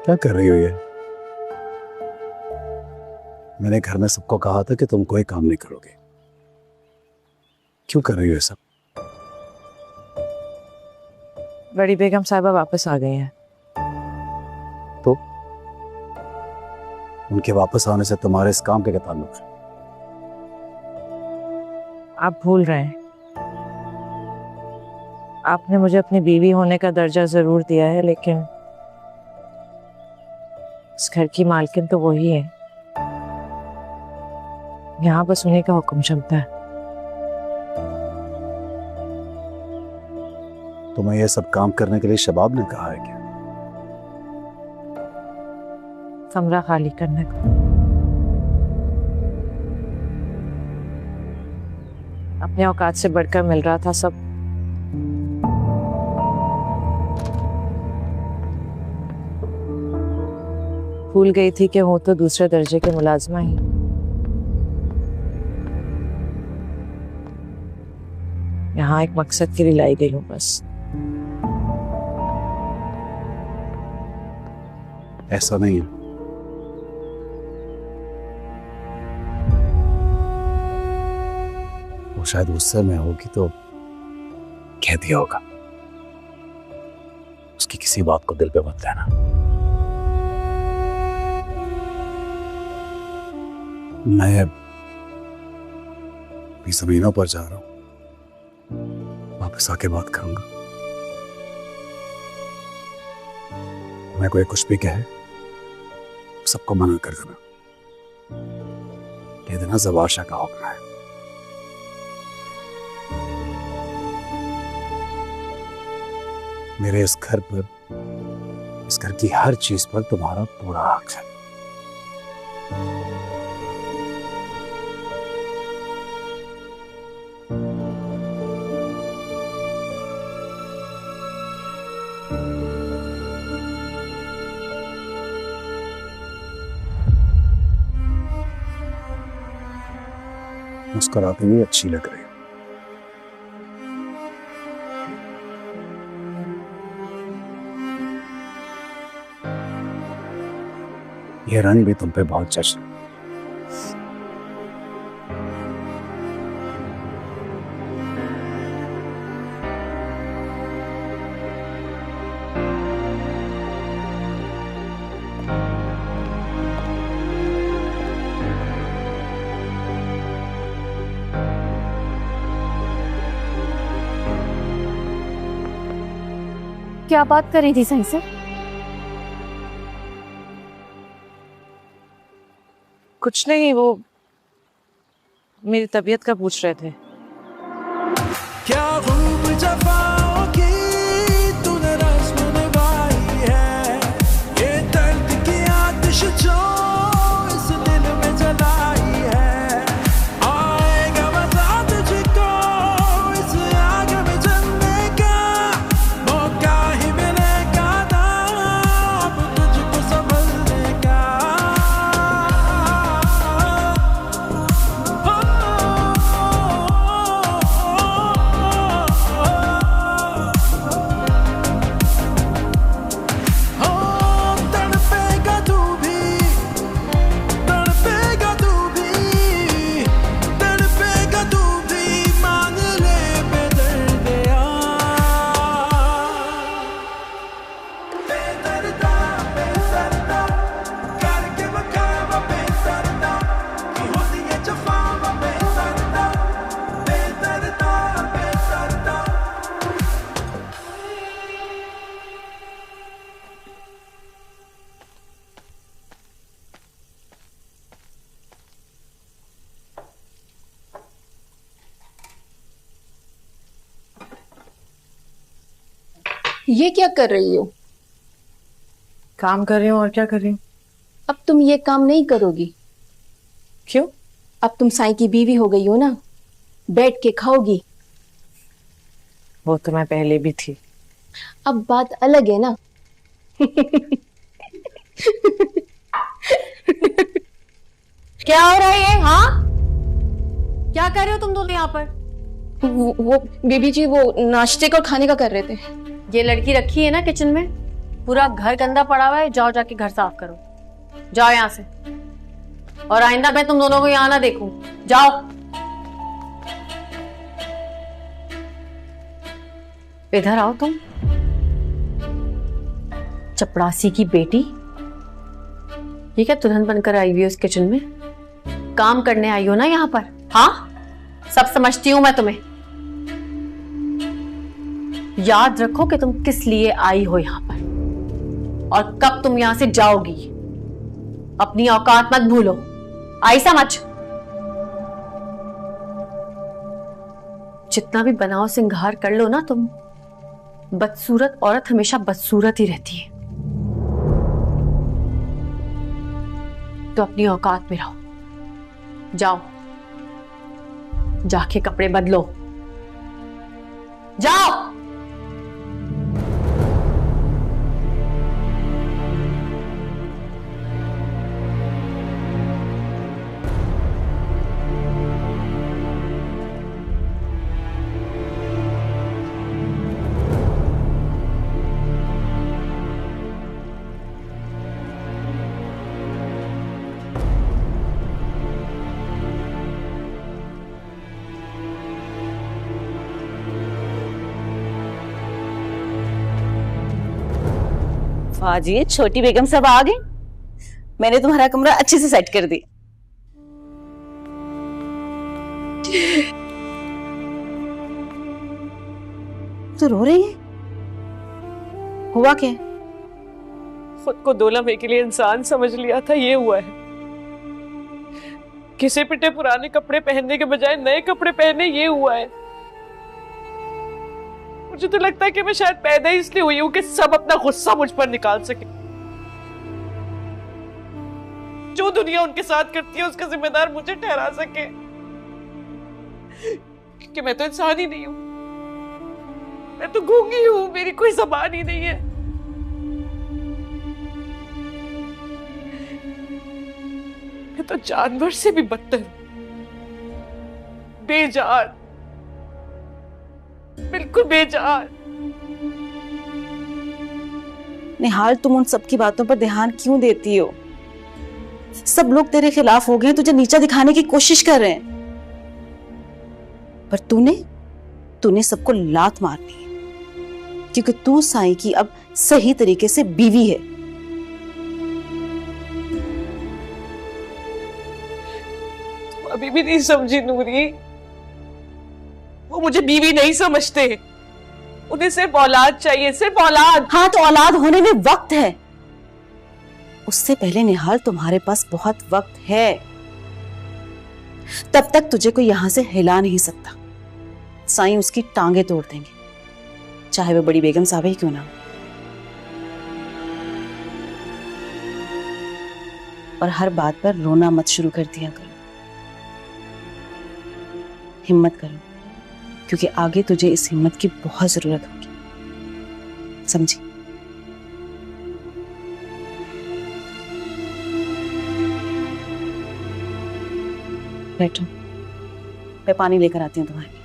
क्या कर रही हो ये? मैंने घर में सबको कहा था कि तुम कोई काम नहीं करोगे। क्यों कर रही हो ये सब? बड़ी बेगम साहिबा वापस आ गई हैं। तो उनके वापस आने से तुम्हारे इस काम का क्या ताल्लुक है? आप भूल रहे हैं, आपने मुझे अपनी बीवी होने का दर्जा जरूर दिया है, लेकिन इस घर की मालकिन तो वही है। यहाँ बस उन्हीं का हुक्म चलता है। तुम्हें यह सब काम करने के लिए शबाब ने कहा है क्या? कमरा खाली करने को। अपने औकात से बढ़कर मिल रहा था सब। भूल गई थी कि हूं तो दूसरे दर्जे के मुलाजमा ही। यहाँ एक मकसद के लिए लाई गई हूँ बस। ऐसा नहीं है। वो शायद गुस्से में होगी तो कह दिया होगा। उसकी किसी बात को दिल पे मत लेना। मैं अभी जमीनों पर जा रहा हूं, वापस आके बात करूंगा। मैं कोई कुछ भी कहे सबको मना कर देना। कह देना ज़बार शाह का हुक्म है। मेरे इस घर पर, इस घर की हर चीज पर तुम्हारा पूरा हक है। मुस्कुराती हुई अच्छी लग रही है। यह रंग भी तुम पे बहुत जच रहा है। क्या बात कर रही थी सही से? कुछ नहीं, वो मेरी तबीयत का पूछ रहे थे। क्या खूब जफाओं की तूने रस्म निभाई है, ये दर्द की आतिश जो इस दिल में जलाई है। आएगा मजा तुझको इस आग में जलने का, मौका ही मिलेगा ना अब तुझको संभलने का। ये क्या कर रही हो? काम कर रही हूँ, और क्या कर रही हूँ? अब तुम ये काम नहीं करोगी। क्यों? अब तुम साईं की बीवी हो गई हो ना, बैठ के खाओगी। वो तो मैं पहले भी थी। अब बात अलग है ना। क्या हो रहा है ये? हाँ, क्या कर रहे हो तुम दोनों यहाँ पर? वो बीबी जी वो नाश्ते का और खाने का कर रहे थे। ये लड़की रखी है ना किचन में, पूरा घर गंदा पड़ा हुआ है, जाओ जाके घर साफ करो। जाओ यहाँ से, और आइंदा मैं तुम दोनों को यहाँ ना देखूं। जाओ। इधर आओ तुम, चपड़ासी की बेटी। ये क्या दुल्हन बनकर आई हुई हो इस किचन में? काम करने आई हो ना यहाँ पर? हाँ, सब समझती हूं मैं तुम्हें। याद रखो कि तुम किस लिए आई हो यहाँ पर और कब तुम यहां से जाओगी। अपनी औकात मत भूलो, आई समझ? जितना भी बनाओ सिंगार कर लो ना तुम, बदसूरत औरत हमेशा बदसूरत ही रहती है। तो अपनी औकात में रहो। जाओ, जाके कपड़े बदलो। जाओ। जी, छोटी बेगम सब आ गई। मैंने तुम्हारा कमरा अच्छे से सेट कर दिया। तो रो रही है? हुआ क्या? खुद को 2 लम्हे के लिए इंसान समझ लिया था, ये हुआ है। घिसे पिटे पुराने कपड़े पहनने के बजाय नए कपड़े पहने, ये हुआ है। मुझे तो लगता है कि मैं शायद पैदा ही इसलिए हुई हूं कि सब अपना गुस्सा मुझ पर निकाल सके। जो दुनिया उनके साथ करती है उसका जिम्मेदार मुझे ठहरा सके, क्योंकि मैं तो इंसान ही नहीं हूं। मैं तो गूंगी हूं, मेरी कोई ज़बान ही नहीं है। मैं तो जानवर से भी बदतर हूं, बेजान, बिल्कुल बेजान। निहाल, तुम उन सब की बातों पर ध्यान क्यों देती हो? सब लोग तेरे खिलाफ हो गए, तुझे नीचा दिखाने की कोशिश कर रहे हैं, पर तूने सबको लात मारनी है, क्योंकि तू साईं की अब सही तरीके से बीवी है। तुम अभी भी नहीं समझी नूरी। वो मुझे बीवी नहीं समझते, उन्हें सिर्फ औलाद चाहिए, सिर्फ औलाद। हाँ, तो औलाद होने में वक्त है। उससे पहले निहाल, तुम्हारे पास बहुत वक्त है। तब तक तुझे कोई यहां से हिला नहीं सकता। साईं उसकी टांगे तोड़ देंगे, चाहे वो बड़ी बेगम साहब ही क्यों ना। और हर बात पर रोना मत शुरू कर दिया करो। हिम्मत करो, क्योंकि आगे तुझे इस हिम्मत की बहुत जरूरत होगी, समझी? बैठो, मैं पानी लेकर आती हूँ तुम्हारे लिए।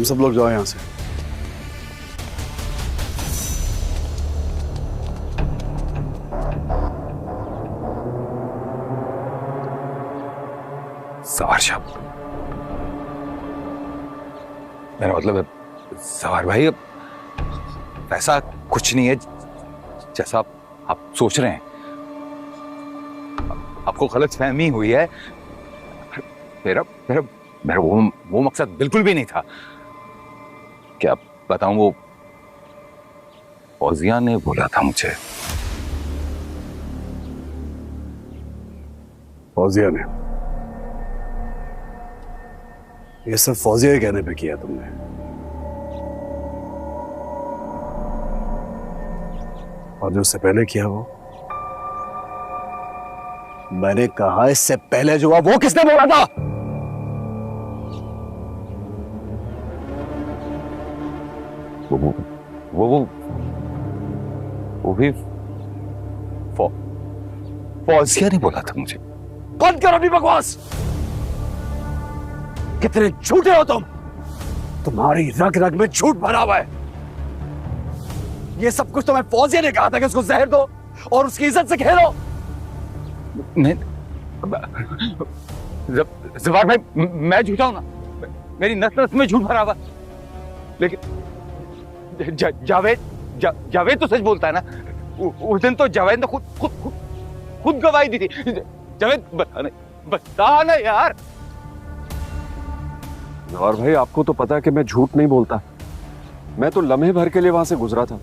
तुम सब लोग जाओ यहां से। सवार साहब, मेरा मतलब है सवार भाई, ऐसा कुछ नहीं है जैसा आप सोच रहे हैं। आपको गलतफहमी हुई है। मेरा मेरा मेरा वो मकसद बिल्कुल भी नहीं था। क्या बताऊं, वो फौजिया ने बोला था मुझे। फौजिया ने? ये सब फौजिया के कहने पे किया तुमने? और जो उससे पहले किया वो? मैंने कहा इससे पहले जो हुआ वो किसने बोला था? वो भी फौजिया ने बोला था मुझे। बंद करो अपनी बकवास। कितने झूठे हो तुम। तुम्हारी रग रग में झूठ भरा हुआ है। ये सब कुछ तो मैं फौजिया ने कहा था कि उसको जहर दो और उसकी इज्जत से खेलो। जवार भाई, मैं झूठा हूं ना? मेरी नस नस में झूठ भरा हुआ। लेकिन जावेद तो सच बोलता है ना। उस दिन तो जावेद ने खुद गवाही दी थी। जावेद बता ना यार। जवार भाई, आपको तो पता है कि मैं झूठ नहीं बोलता। मैं तो लम्हे भर के लिए वहां से गुजरा था।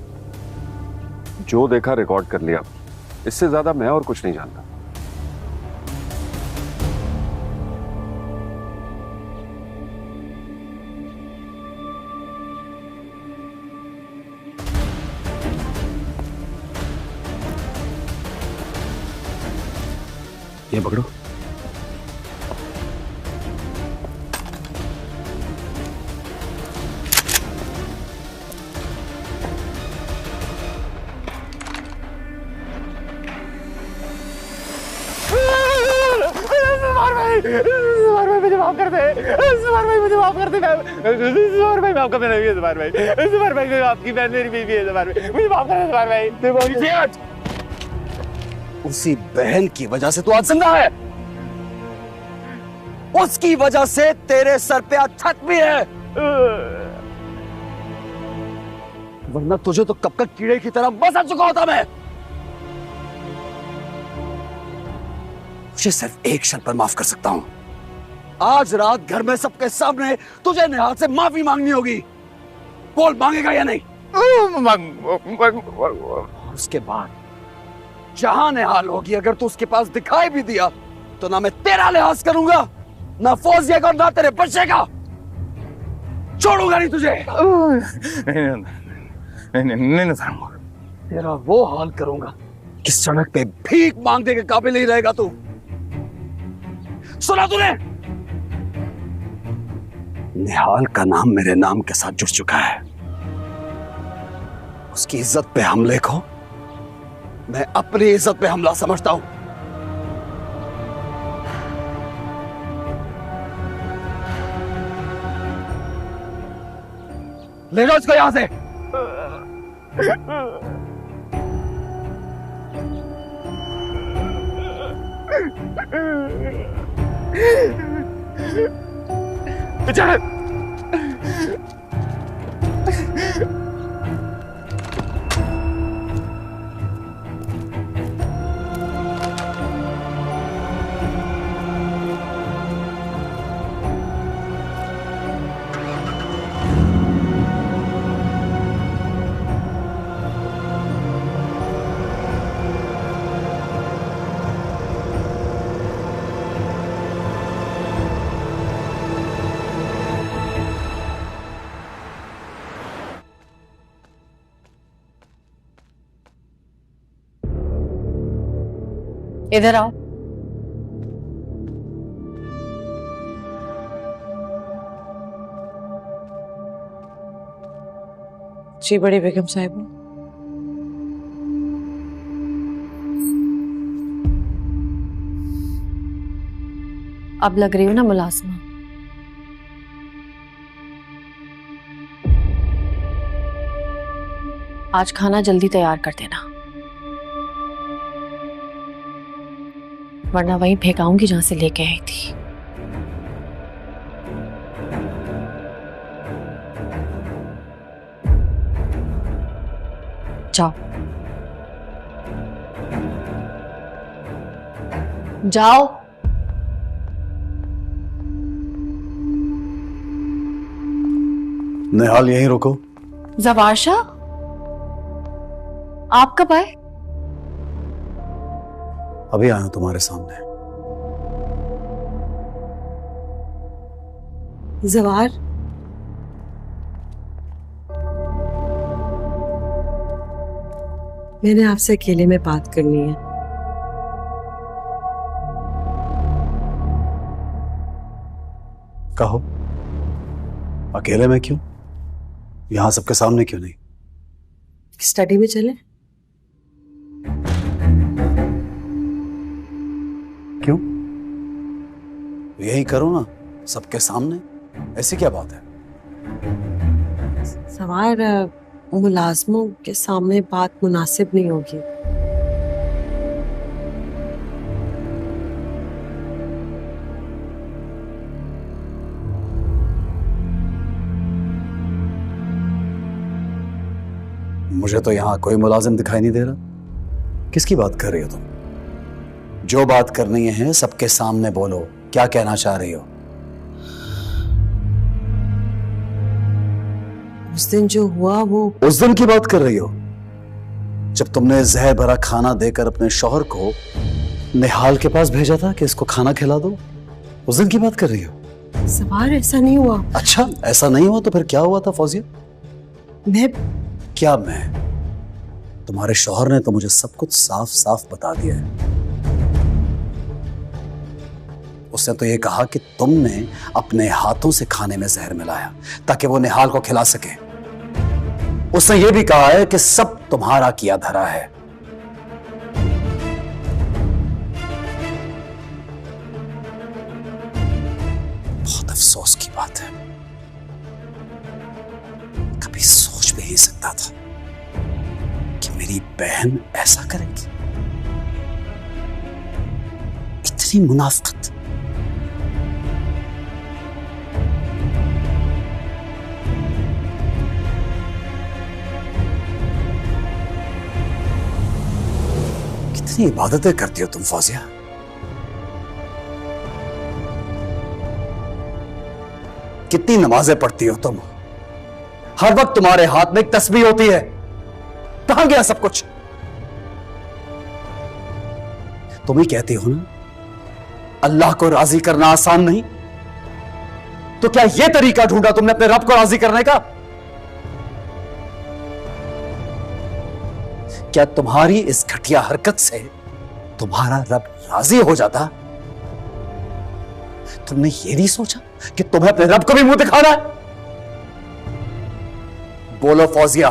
जो देखा रिकॉर्ड कर लिया। इससे ज्यादा मैं और कुछ नहीं जानता। ये पकड़ो। मुझे माफ कर दे। मुझे माफ कर दे। भाई माफ कर दे। भाई आपकी बहन मेरी बीवी है। मुझे माफ कर दे। भाई उसी बहन की वजह से तू आज जिंदा है। उसकी वजह से तेरे सर पे आज छत भी है। वरना तुझे तो कब का कीड़े की तरह मसा चुका होता मैं। मुझे सिर्फ एक शर्त पर माफ कर सकता हूं। आज रात घर में सबके सामने तुझे निहाल से माफी मांगनी होगी। बोल, मांगेगा या नहीं? उसके बाद जहां निहाल होगी, अगर तू उसके पास दिखाई भी दिया तो ना मैं तेरा लिहाज करूंगा, ना फौजिया का, ना तेरे बच्चे का। छोड़ूंगा नहीं तुझे। नहीं तेरा वो हाल करूंगा कि सड़क पे भीख मांगने के काबिल नहीं रहेगा तू। सुना तूने? निहाल का नाम मेरे नाम के साथ जुड़ चुका है। उसकी इज्जत पे हमले को मैं अपनी इज्जत पे हमला समझता हूं। ले जाओ इसको यहां से। चल। इधर आओ। जी बड़ी बेगम साहिबा। अब लग रही हो ना मुलाजमा। आज खाना जल्दी तैयार कर देना, वरना वहीं फेंकाऊंगी जहां से लेके आई थी। जाओ जाओ। निहाल यहीं रुको। जवार शाह, आप कब आए? अभी आया हूं तुम्हारे सामने। जवार, मैंने आपसे अकेले में बात करनी है। कहो। अकेले में क्यों? यहां सबके सामने क्यों नहीं? स्टडी में चले? क्यों? यही करो ना, सबके सामने। ऐसी क्या बात है? सवार, मुलाजमों के सामने बात मुनासिब नहीं होगी। मुझे तो यहां कोई मुलाजिम दिखाई नहीं दे रहा। किसकी बात कर रही हो तुम? जो बात करनी है सबके सामने बोलो। क्या कहना चाह रही हो? उस दिन जो हुआ वो उस दिन की बात कर रही हो जब तुमने जहर भरा खाना देकर अपने शौहर को निहाल के पास भेजा था कि इसको खाना खिला दो? उस दिन की बात कर रही हो? सवार, ऐसा नहीं हुआ। अच्छा, ऐसा नहीं हुआ तो फिर क्या हुआ था फौजिया? मैं तुम्हारे शौहर ने तो मुझे सब कुछ साफ साफ बता दिया है। उसने तो ये कहा कि तुमने अपने हाथों से खाने में जहर मिलाया ताकि वो निहाल को खिला सके। उसने ये भी कहा है कि सब तुम्हारा किया धरा है। बहुत अफसोस की बात है, कभी सोच भी नहीं सकता था कि मेरी बहन ऐसा करेगी। इतनी मुनाफिकत। कितनी इबादतें करती हो तुम फौजिया। कितनी नमाजें पढ़ती हो तुम। हर वक्त तुम्हारे हाथ में एक तस्बीह होती है। कहां गया सब कुछ? तुम ही कहती हो ना, अल्लाह को राजी करना आसान नहीं। तो क्या यह तरीका ढूंढा तुमने अपने रब को राजी करने का? क्या तुम्हारी इस घटिया हरकत से तुम्हारा रब राजी हो जाता? तुमने ये नहीं सोचा कि तुम्हें अपने रब को भी मुंह दिखाना है? बोलो फौजिया,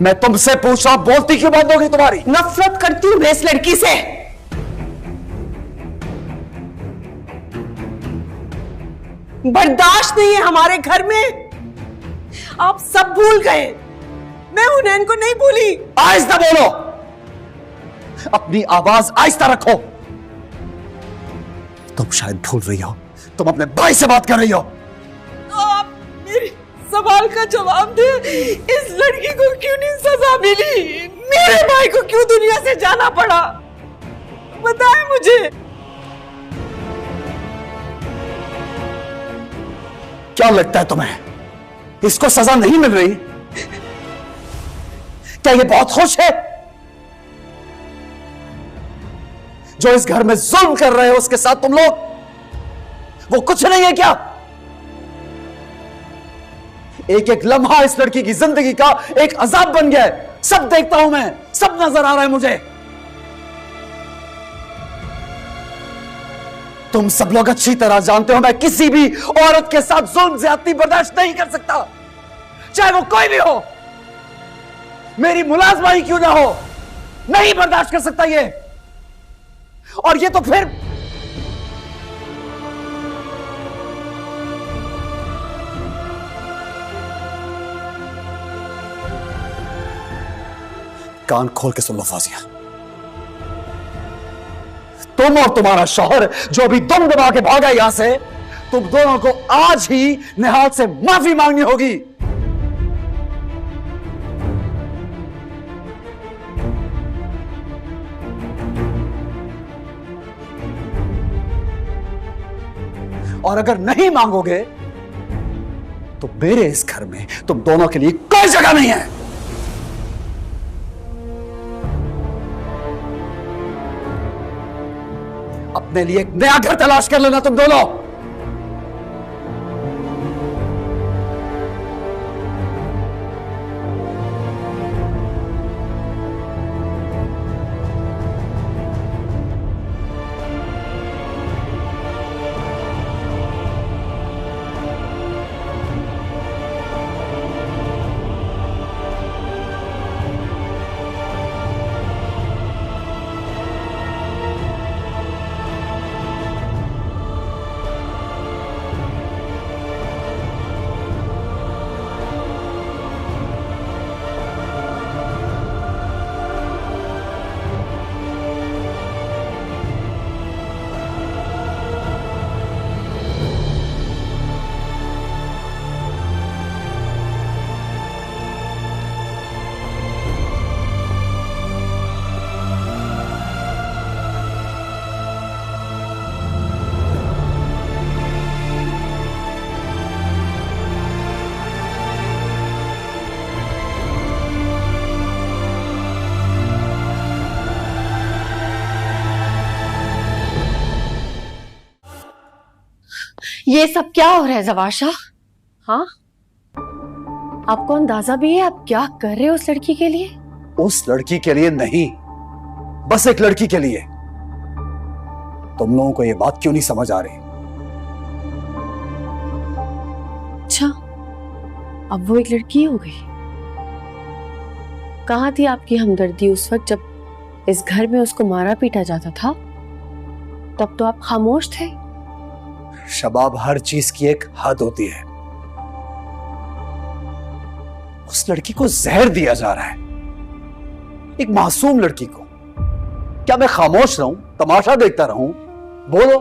मैं तुमसे पूछ रहा हूं, बोलती क्यों बंद हो गई तुम्हारी? नफरत करती हूं मैं इस लड़की से। बर्दाश्त नहीं है हमारे घर में। आप सब भूल गए, मैं हुनैन को नहीं भूली। आहिस्ता बोलो, अपनी आवाज आहिस्ता रखो। तुम शायद भूल रही हो, तुम अपने भाई से बात कर रही हो। आप मेरे सवाल का जवाब दे। इस लड़की को क्यों नहीं सजा मिली? मेरे भाई को क्यों दुनिया से जाना पड़ा? बताएं मुझे। क्या लगता है तुम्हें इसको सजा नहीं मिल रही? क्या ये बहुत खुश है? जो इस घर में जुल्म कर रहे हो उसके साथ तुम लोग, वो कुछ नहीं है क्या? एक एक लम्हा इस लड़की की जिंदगी का एक अजाब बन गया है। सब देखता हूं मैं, सब नजर आ रहा है मुझे। तुम सब लोग अच्छी तरह जानते हो मैं किसी भी औरत के साथ जुल्म ज्यादती बर्दाश्त नहीं कर सकता, चाहे वो कोई भी हो। मेरी मुलाजमा ही क्यों ना हो, नहीं बर्दाश्त कर सकता ये। और ये तो फिर कान खोल के सुन लो फौजिया, तुम और तुम्हारा शौहर जो अभी दम दबा के भागा यहां से, तुम दोनों को आज ही निहाल से माफी मांगनी होगी। और अगर नहीं मांगोगे तो मेरे इस घर में तुम दोनों के लिए कोई जगह नहीं है। अपने लिए एक नया घर तलाश कर लेना तुम दोनों। ये सब क्या हो रहा है जवार शाह? हाँ, आपको अंदाजा भी है आप क्या कर रहे हो उस लड़की के लिए? उस लड़की के लिए नहीं, बस एक लड़की के लिए। तुम लोगों को यह बात क्यों नहीं समझ आ रही? अच्छा, अब वो एक लड़की हो गई। कहाँ थी आपकी हमदर्दी उस वक्त जब इस घर में उसको मारा पीटा जाता था? तब तो आप खामोश थे। शबाब, हर चीज की एक हद होती है। उस लड़की को जहर दिया जा रहा है, एक मासूम लड़की को। क्या मैं खामोश रहूं, तमाशा देखता रहूं? बोलो।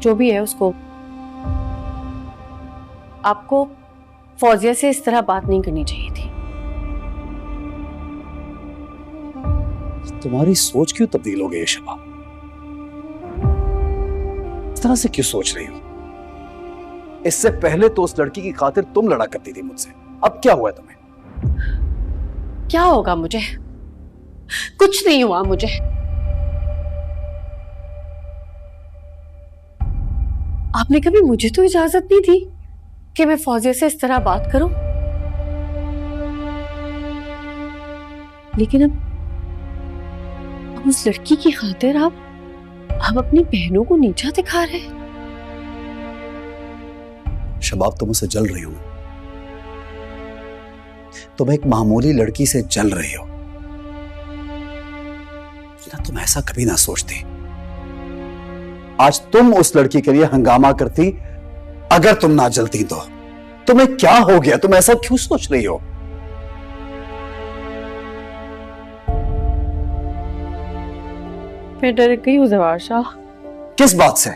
जो भी है उसको, आपको फौजिया से इस तरह बात नहीं करनी चाहिए थी। तुम्हारी सोच क्यों तब्दील हो गई है शबाब? इस तरह से क्यों सोच रही हो? इससे पहले तो उस लड़की की खातिर तुम लड़ा करती थी मुझसे, अब क्या हुआ तुम्हें? क्या होगा मुझे? कुछ नहीं हुआ मुझे। आपने कभी मुझे तो इजाजत नहीं दी कि मैं फौजिया से इस तरह बात करूं, लेकिन अब उस लड़की की खातिर आप अपनी बहनों को नीचा दिखा रहे हैं। शबाब, तुम उसे जल रही हो। तुम एक मामूली लड़की से जल रही हो, लेकिन तुम ऐसा कभी ना सोचती। आज तुम उस लड़की के लिए हंगामा करती, अगर तुम ना जलती तो। तुम्हें क्या हो गया? तुम ऐसा क्यों सोच रही हो? मैं डर गई हूं जवार शाह। किस बात से?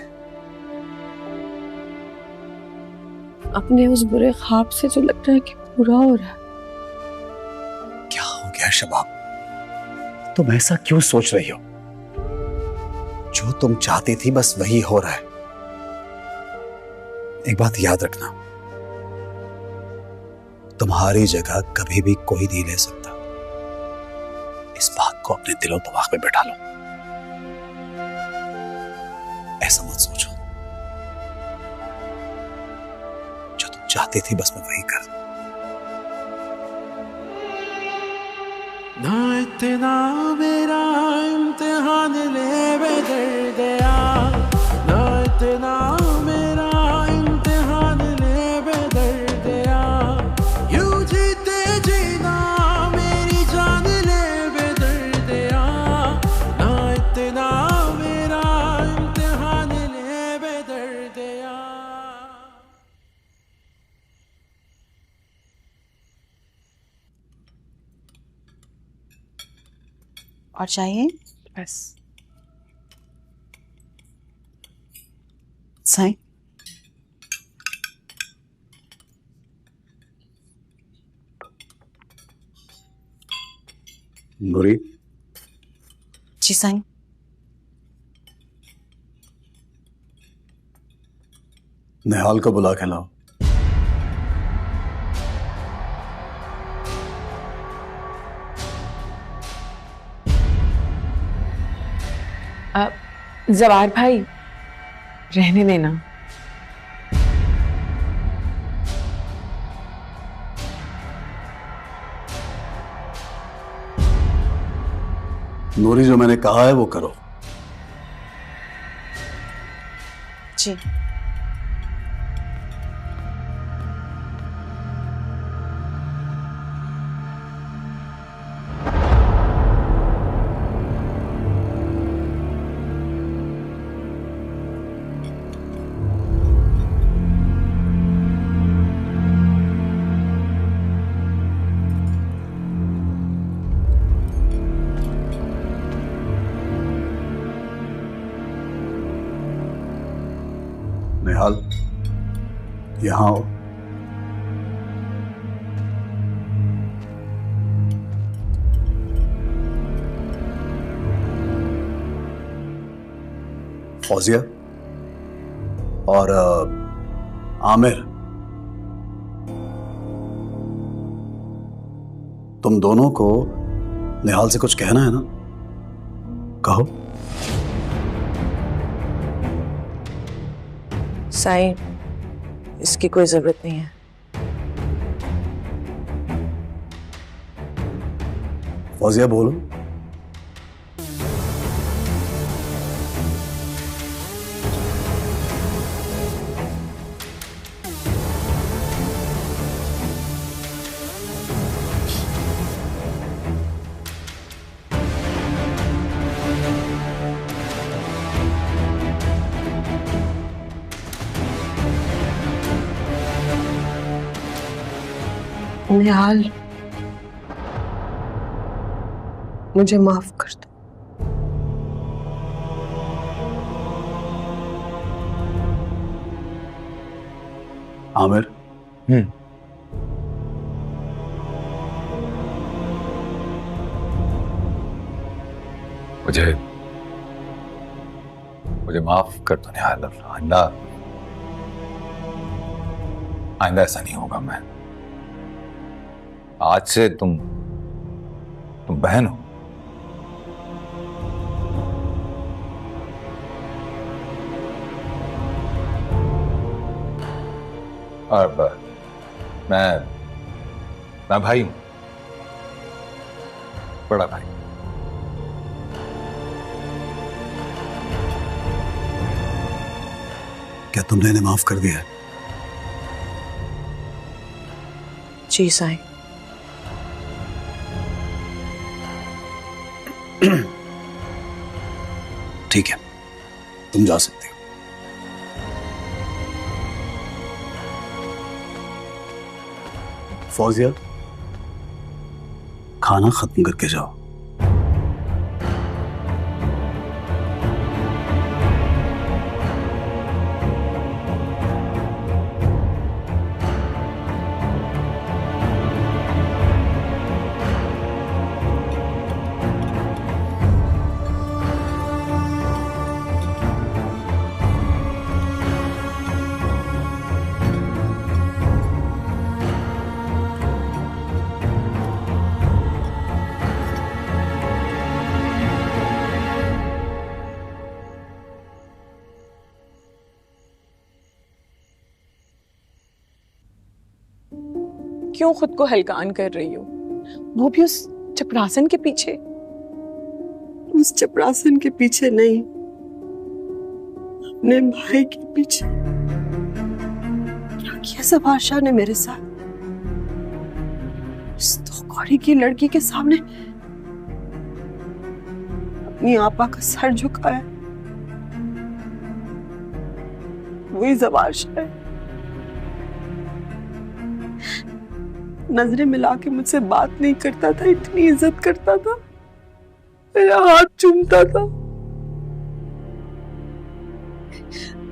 अपने उस बुरे ख्वाब से जो लग रहा है कि पूरा हो रहा है। क्या हो गया शबाब? तुम ऐसा क्यों सोच रही हो? जो तुम चाहती थी बस वही हो रहा है। एक बात याद रखना, तुम्हारी जगह कभी भी कोई नहीं ले सकता। इस बात को अपने दिलो दिमाग में बैठा लो। ऐसा मत सोचो, जो तुम चाहती थी बस मैं वही कर। ना इतना मेरा इम्तिहान ले बेदर्दिया, ना इतना मेरा इम्तिहान ले बेदर्दिया, यूं जीते जीना मेरी जान ले बेदर्दिया, ना इतना मेरा इम्तिहान ले बेदर्दिया। और चाहिए? बस। साईं, नूरी, जी साईं। निहाल को बुला के लाओ। जवार भाई, रहने देना। नूरी, जो मैंने कहा है वो करो। जी। निहाल, यहां आओ। फौजिया और आमिर, तुम दोनों को निहाल से कुछ कहना है ना? कहो। साईं, इसकी कोई जरूरत नहीं है। फौजिया बोलो। निहाल, मुझे माफ कर दो। आमिर, मुझे माफ कर दो निहाल। आइंदा ऐसा नहीं होगा। मैं आज से तुम बहन हो। और मैं भाई हूं, बड़ा भाई। क्या तुमने इन्हें माफ कर दिया है? जी साईं। ठीक है, तुम जा सकते हो। फौजिया, खाना खत्म करके जाओ। क्यों खुद को हल्कान कर रही हो? वो भी उस चपरासन के पीछे। उस चपरासन के पीछे नहीं, अपने भाई के पीछे। क्या किया जवार शाह ने मेरे साथ? उस धोखाधड़ी की लड़की के सामने अपनी आपा का सर झुकाया। वही जवार शाह है। नजरें मिला के मुझसे बात नहीं करता था, इतनी इज्जत करता था। मेरा हाथ चूमता था।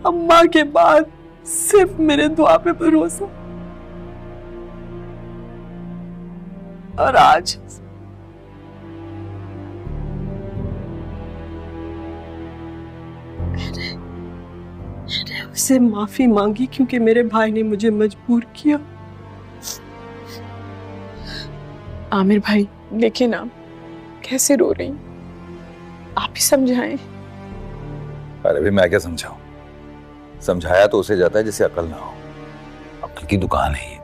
अम्मा के बाद सिर्फ मेरे दुआ पे भरोसा। और आज मैंने उससे माफी मांगी क्योंकि मेरे भाई ने मुझे मजबूर किया। आमिर भाई देखिए ना कैसे रो रही, आप ही समझाएं। अरे भी मैं क्या समझाऊं? समझाया तो उसे जाता है जिसे अकल ना हो। अकल की दुकान है ये।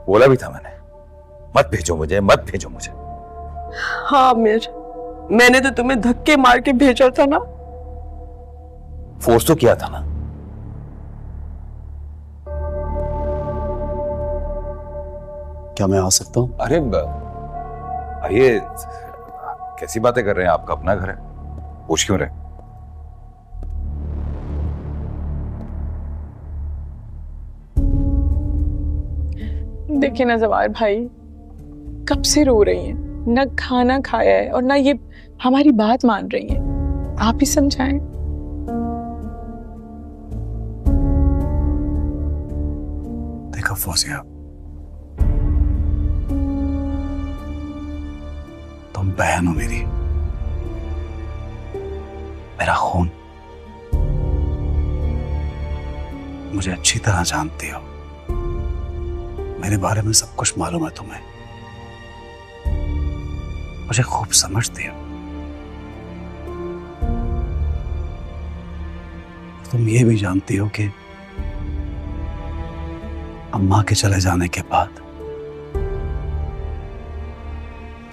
बोला भी था मैंने, मत भेजो मुझे, मत भेजो मुझे। हाँ आमिर, मैंने तो तुम्हें धक्के मार के भेजा था ना। फोर्स तो किया था ना। क्या मैं आ सकता हूं? अरे आइए, कैसी बातें कर रहे हैं? आपका अपना घर है, पूछ क्यों रहे? देखिए ना जवार भाई, कब से रो रही हैं, ना खाना खाया है और ना ये हमारी बात मान रही हैं। आप ही समझाएं। देखो फौजिया, तुम बहन हो मेरी, मेरा खून, मुझे अच्छी तरह जानती हो, मेरे बारे में सब कुछ मालूम है तुम्हें, मुझे खूब समझती हो। तुम ये भी जानती हो कि अम्मा के चले जाने के बाद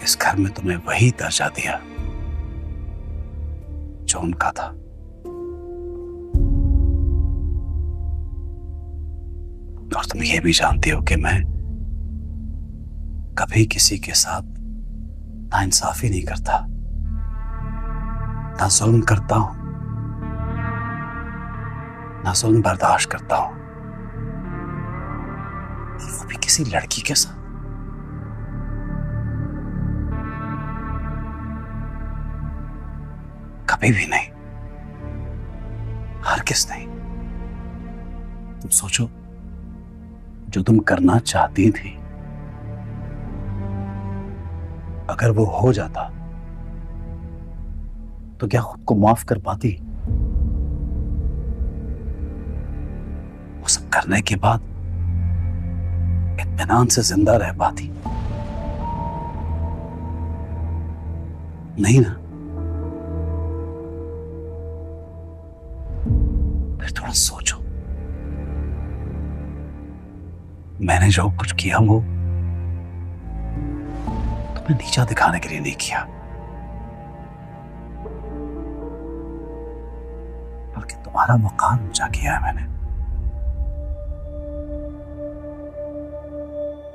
इस घर में तुम्हें वही दर्जा दिया जो उनका था। और तुम ये भी जानती हो कि मैं कभी किसी के साथ नाइंसाफी नहीं करता, ना जुल्म करता हूं, ना जुल्म बर्दाश्त करता हूं, वो भी किसी लड़की के साथ। कभी भी नहीं, हरगिज़ नहीं। तुम सोचो, जो तुम करना चाहती थी अगर वो हो जाता तो क्या खुद को माफ कर पाती? वो सब करने के बाद इत्मीनान से जिंदा रह पाती? नहीं ना। फिर थोड़ा सोचो, मैंने जो कुछ किया वो तुम्हें नीचा दिखाने के लिए नहीं किया, बल्कि तुम्हारा मकान ऊंचा किया है मैंने।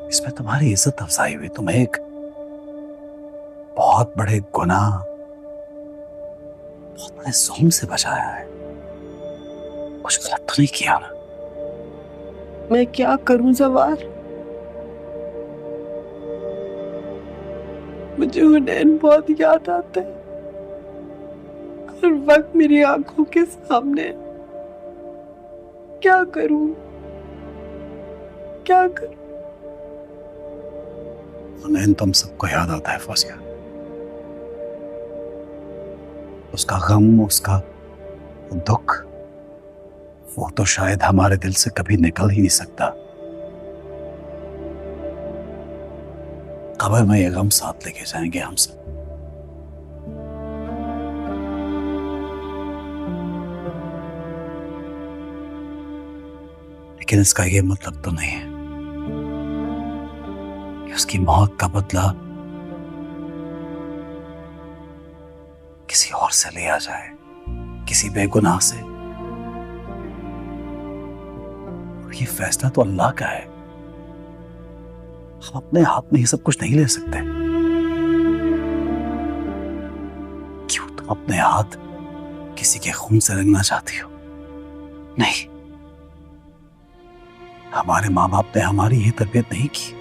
इसमें तुम्हारी इज्जत अफजाई हुई, तुम्हें एक बहुत बड़े गुनाह, बहुत बड़े जुल्म से बचाया है। कुछ गलत तो नहीं किया ना? मैं क्या करूं जवार? मुझे हुनैन बहुत याद आता है, हर वक्त मेरी आंखों के सामने। क्या करूं, क्या करूं? हुनैन तुम सबको याद आता है फौजिया। उसका गम, उसका दुख, वो तो शायद हमारे दिल से कभी निकल ही नहीं सकता। कब्र में ये गम साथ लेके जाएंगे हम सब। लेकिन इसका ये मतलब तो नहीं है कि उसकी मौत का बदला किसी और से लिया जाए, किसी बेगुनाह से। ये फैसला तो अल्लाह का है, हम अपने हाथ में ये सब कुछ नहीं ले सकते। क्यों तुम अपने हाथ किसी के खून से रंगना चाहती हो? नहीं, हमारे माँ बाप ने हमारी ये तरबियत नहीं की।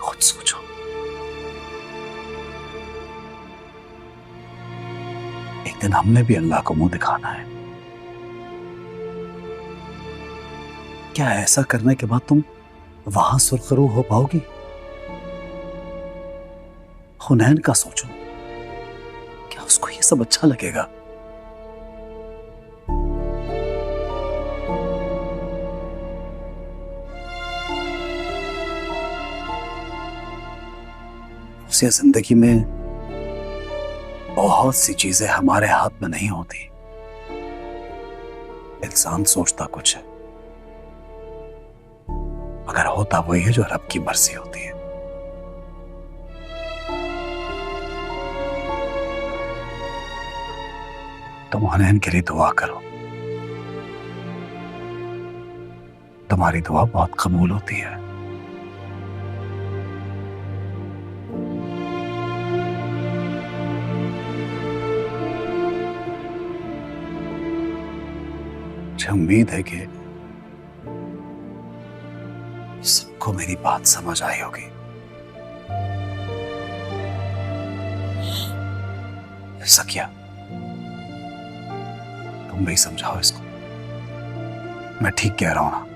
खुद सोचो, दिन हमने भी अल्लाह को मुंह दिखाना है। क्या ऐसा करने के बाद तुम वहां सुरखरू हो पाओगी? हुनैन का सोचो, क्या उसको ये सब अच्छा लगेगा? उसे जिंदगी में बहुत सी चीजें हमारे हाथ में नहीं होती। इंसान सोचता कुछ है, मगर होता वही है जो रब की मर्जी होती है। तुम हुनैन के लिए दुआ करो, तुम्हारी दुआ बहुत कबूल होती है। मुझे उम्मीद है कि सबको मेरी बात समझ आई होगी। सकिया, तुम भी समझाओ इसको, मैं ठीक कह रहा हूं ना?